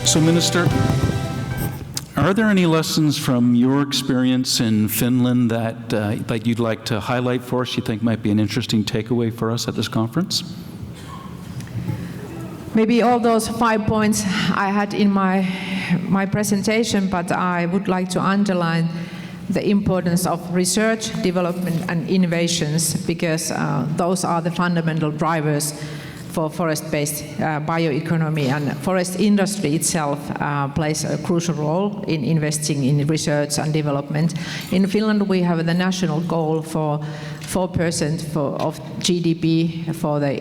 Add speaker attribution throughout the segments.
Speaker 1: So, Minister, are there any lessons from your experience in Finland that you'd like to highlight for us, you think might be an interesting takeaway for us at this conference?
Speaker 2: Maybe all those 5 points I had in my presentation, but I would like to underline the importance of research, development, and innovations, because those are the fundamental drivers for forest-based bioeconomy, and forest industry itself plays a crucial role in investing in research and development. In Finland, we have the national goal for 4% of GDP for the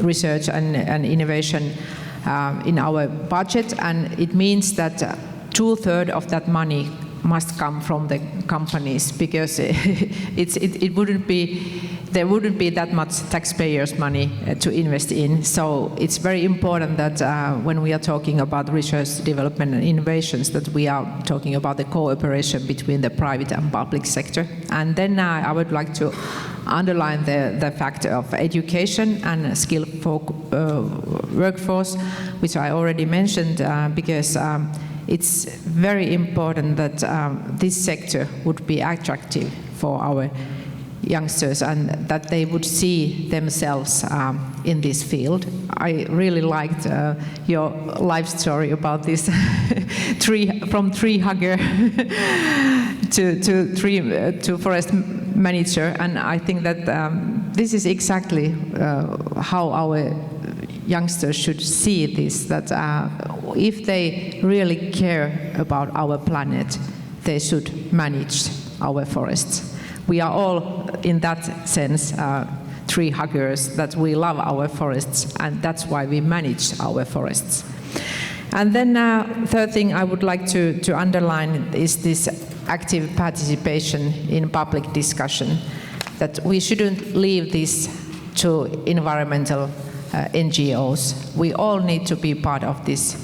Speaker 2: research and innovation in our budget, and it means that 2/3 of that money must come from the companies, because there wouldn't be that much taxpayers' money to invest in. So it's very important that when we are talking about research, development, and innovations, that we are talking about the cooperation between the private and public sector. And then I would like to underline the fact of education and skilled workforce, which I already mentioned, because it's very important that this sector would be attractive for our youngsters and that they would see themselves in this field. I really liked your life story about this from tree hugger to forest manager, and I think that this is exactly how our youngsters should see this, that if they really care about our planet, they should manage our forests. We are all, in that sense, tree huggers, that we love our forests, and that's why we manage our forests. And then third thing I would like to underline is this active participation in public discussion, that we shouldn't leave this to environmental NGOs. We all need to be part of this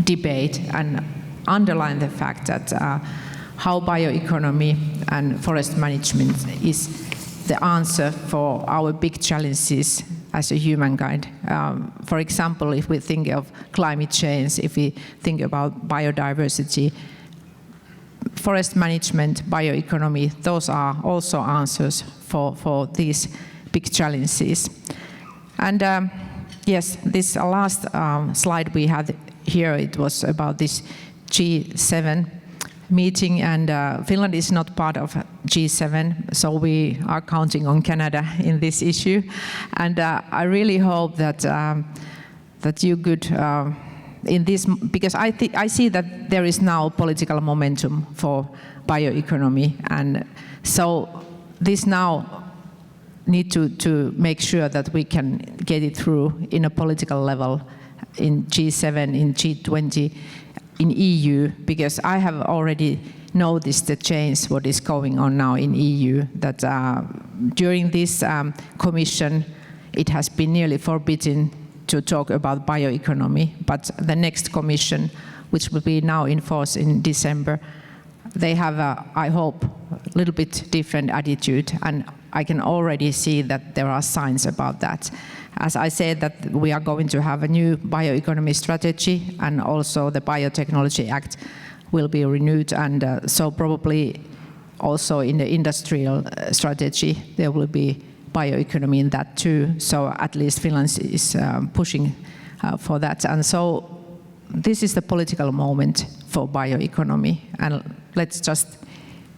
Speaker 2: debate and underline the fact that how bioeconomy and forest management is the answer for our big challenges as a humankind. For example, if we think of climate change, if we think about biodiversity, forest management, bioeconomy, those are also answers for these big challenges. And yes, this last slide we had here, it was about this G7 meeting, and Finland is not part of G7, so we are counting on Canada in this issue. And I really hope that you could, in this, because I see that there is now political momentum for bioeconomy, and so this now need to make sure that we can get it through in a political level in G7, in G20, in EU, because I have already noticed the change what is going on now in EU, that during this commission it has been nearly forbidden to talk about bioeconomy, but the next commission, which will be now in force in December, they have, I hope, a little bit different attitude, and I can already see that there are signs about that. As I said, that we are going to have a new bioeconomy strategy, and also the Biotechnology Act will be renewed, and so probably also in the industrial strategy there will be bioeconomy in that too. So at least Finland is pushing for that, and so this is the political moment for bioeconomy, and let's just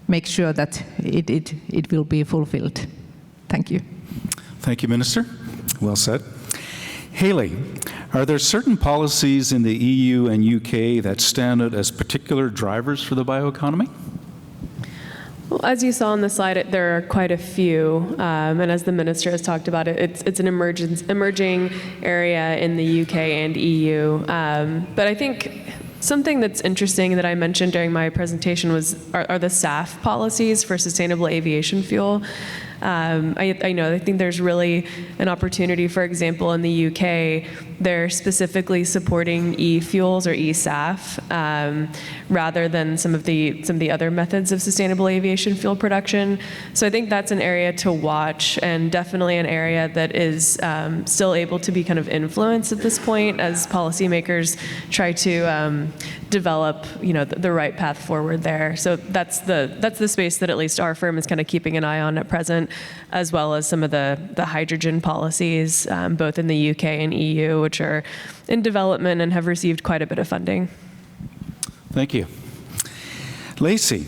Speaker 2: make sure that it will be fulfilled. Thank you.
Speaker 1: Thank you, Minister. Well said. Haley, are there certain policies in the EU and UK that stand out as particular drivers for the bioeconomy?
Speaker 3: Well, as you saw on the slide, there are quite a few, and as the Minister has talked about it, it's an emerging area in the UK and EU. But I think something that's interesting that I mentioned during my presentation are the SAF policies for sustainable aviation fuel. I think there's really an opportunity, for example, in the UK they're specifically supporting e-fuels or e-SAF rather than some of the other methods of sustainable aviation fuel production. So I think that's an area to watch, and definitely an area that is still able to be kind of influenced at this point as policymakers try to develop, the right path forward there. So that's the space that at least our firm is kind of keeping an eye on at present, as well as some of the hydrogen policies, both in the UK and EU, which are in development and have received quite a bit of funding.
Speaker 1: Thank you. Lacey,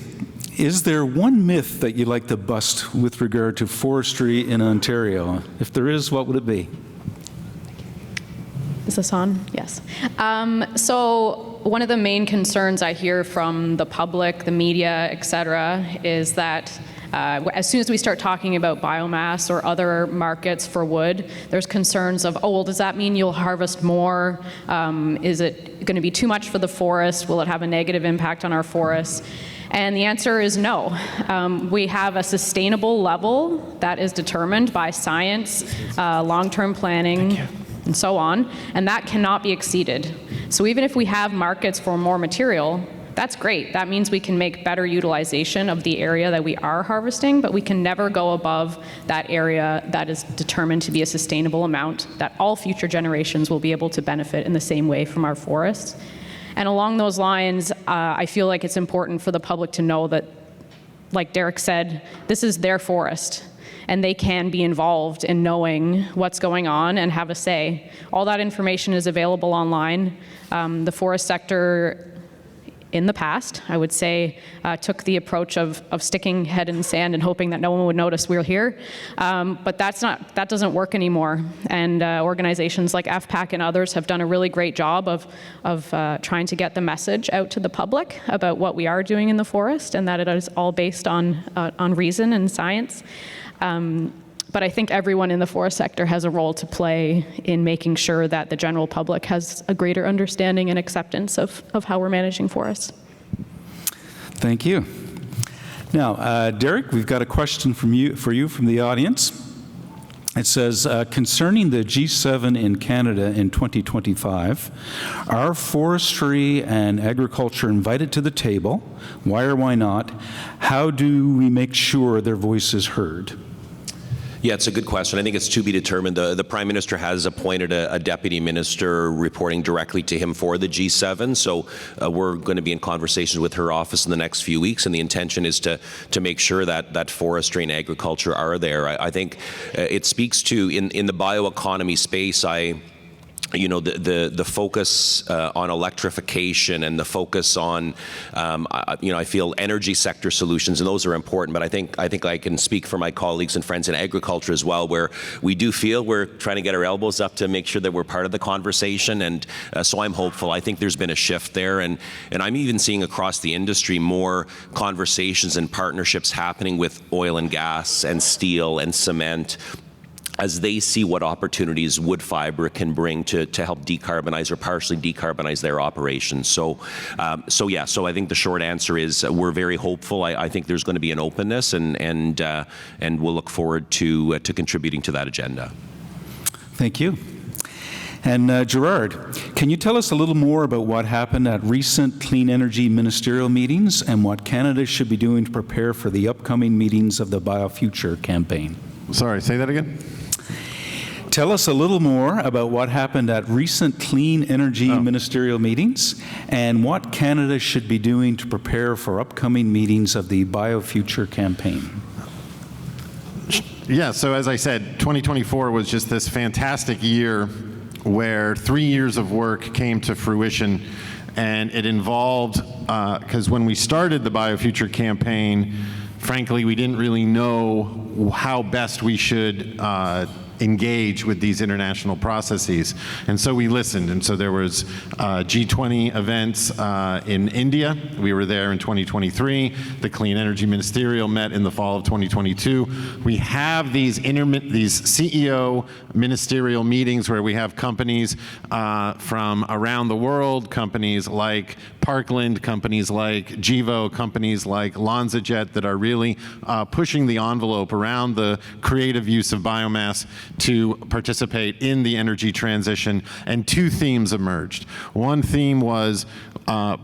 Speaker 1: is there one myth that you'd like to bust with regard to forestry in Ontario? If there is, what would it be?
Speaker 4: Is this on? Yes. So one of the main concerns I hear from the public, the media, et cetera, is that as soon as we start talking about biomass or other markets for wood, there's concerns of, oh, well, does that mean you'll harvest more? Is it going to be too much for the forest? Will it have a negative impact on our forests? And the answer is no. We have a sustainable level that is determined by science, long-term planning, and so on, and that cannot be exceeded. So even if we have markets for more material, that's great. That means we can make better utilization of the area that we are harvesting, but we can never go above that area that is determined to be a sustainable amount that all future generations will be able to benefit in the same way from our forests. And along those lines, I feel like it's important for the public to know that, like Derek said, this is their forest, and they can be involved in knowing what's going on and have a say. All that information is available online. The forest sector, in the past, I would say, took the approach of sticking head in the sand and hoping that no one would notice we were here. But that doesn't work anymore. And organizations like FPAC and others have done a really great job of trying to get the message out to the public about what we are doing in the forest, and that it is all based on reason and science. But I think everyone in the forest sector has a role to play in making sure that the general public has a greater understanding and acceptance of how we're managing forests.
Speaker 1: Thank you. Now, Derek, we've got a question for you from the audience. It says, concerning the G7 in Canada in 2025, are forestry and agriculture invited to the table? Why or why not? How do we make sure their voice is heard?
Speaker 5: Yeah, it's a good question. I think it's to be determined. The Prime Minister has appointed a deputy minister reporting directly to him for the G7. So we're going to be in conversations with her office in the next few weeks, and the intention is to make sure that forestry and agriculture are there. I think it speaks to, in the bioeconomy space, the focus on electrification and the focus on, I feel energy sector solutions, and those are important. But I think I can speak for my colleagues and friends in agriculture as well, where we do feel we're trying to get our elbows up to make sure that we're part of the conversation. And so I'm hopeful. I think there's been a shift there, and I'm even seeing across the industry more conversations and partnerships happening with oil and gas and steel and cement, as they see what opportunities wood fiber can bring to help decarbonize or partially decarbonize their operations. So I think the short answer is we're very hopeful. I think there's going to be an openness, and we'll look forward to contributing to that agenda.
Speaker 1: Thank you. And Gerard, can you tell us a little more about what happened at recent clean energy ministerial meetings and what Canada should be doing to prepare for the upcoming meetings of the BioFuture campaign?
Speaker 6: Sorry, say that again?
Speaker 1: Tell us a little more about what happened at recent clean energy ministerial meetings and what Canada should be doing to prepare for upcoming meetings of the BioFuture campaign.
Speaker 6: Yeah, so as I said, 2024 was just this fantastic year where 3 years of work came to fruition, and it involved, because when we started the BioFuture campaign, frankly, we didn't really know how best we should engage with these international processes. And so we listened. And so there was G20 events in India. We were there in 2023. The Clean Energy Ministerial met in the fall of 2022. We have these CEO ministerial meetings where we have companies from around the world, companies like Parkland, companies like Gevo, companies like LanzaJet that are really pushing the envelope around around the creative use of biomass to participate in the energy transition, and two themes emerged. One theme was,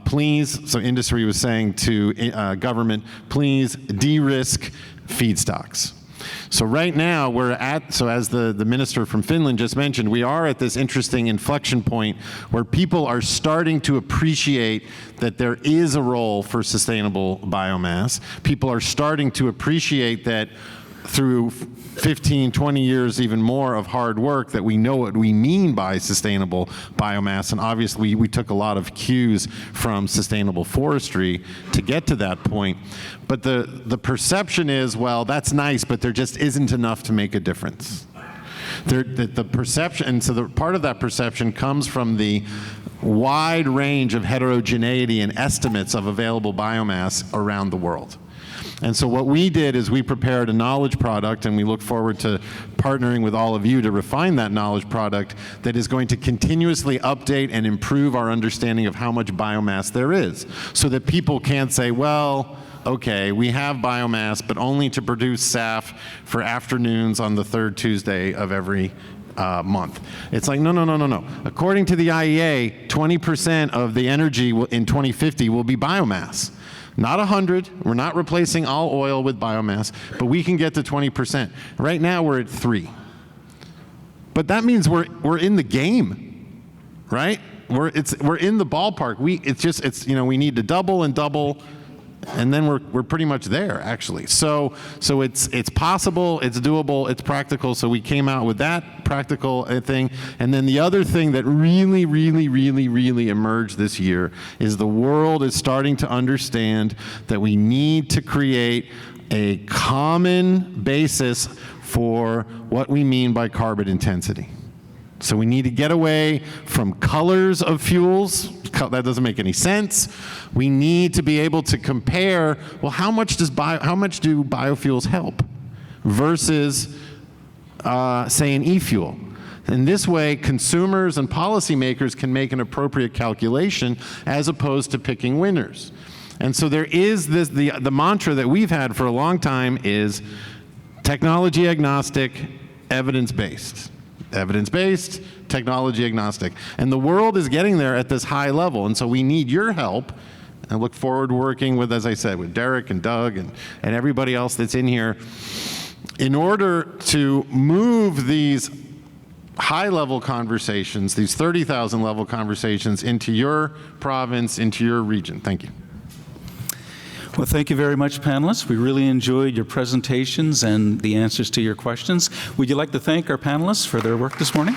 Speaker 6: please, so industry was saying to government, please de-risk feedstocks. So right now we're at, so as the minister from Finland just mentioned, we are at this interesting inflection point where people are starting to appreciate that there is a role for sustainable biomass. People are starting to appreciate that through 15, 20 years, even more of hard work, that we know what we mean by sustainable biomass. And obviously we took a lot of cues from sustainable forestry to get to that point. But the perception is, well, that's nice, but there just isn't enough to make a difference. The perception, and so part of that perception comes from the wide range of heterogeneity and estimates of available biomass around the world. And so what we did is we prepared a knowledge product, and we look forward to partnering with all of you to refine that knowledge product that is going to continuously update and improve our understanding of how much biomass there is, so that people can't say, well, okay, we have biomass, but only to produce SAF for afternoons on the third Tuesday of every month. It's like, no. According to the IEA, 20% of the energy in 2050 will be biomass. Not 100, we're not replacing all oil with biomass, but we can get to 20%. Right now we're at 3. But that means we're in the game, right? We're in the ballpark. We need to double and double, and then we're pretty much there, actually. So it's possible, it's doable, it's practical. So we came out with that practical thing. And then the other thing that really emerged this year is the world is starting to understand that we need to create a common basis for what we mean by carbon intensity. So we need to get away from colors of fuels. That doesn't make any sense. We need to be able to compare, well, how much do biofuels help versus, say, an e-fuel? In this way, consumers and policymakers can make an appropriate calculation as opposed to picking winners. And so there is this, the mantra that we've had for a long time is technology agnostic, evidence-based. Evidence-based, technology agnostic. And the world is getting there at this high level, and so we need your help. I look forward to working with, as I said, with Derek and Doug and everybody else that's in here in order to move these high-level conversations, these 30,000 level conversations into your province, into your region. Thank you.
Speaker 1: Well, thank you very much, panelists. We really enjoyed your presentations and the answers to your questions. Would you like to thank our panelists for their work this morning?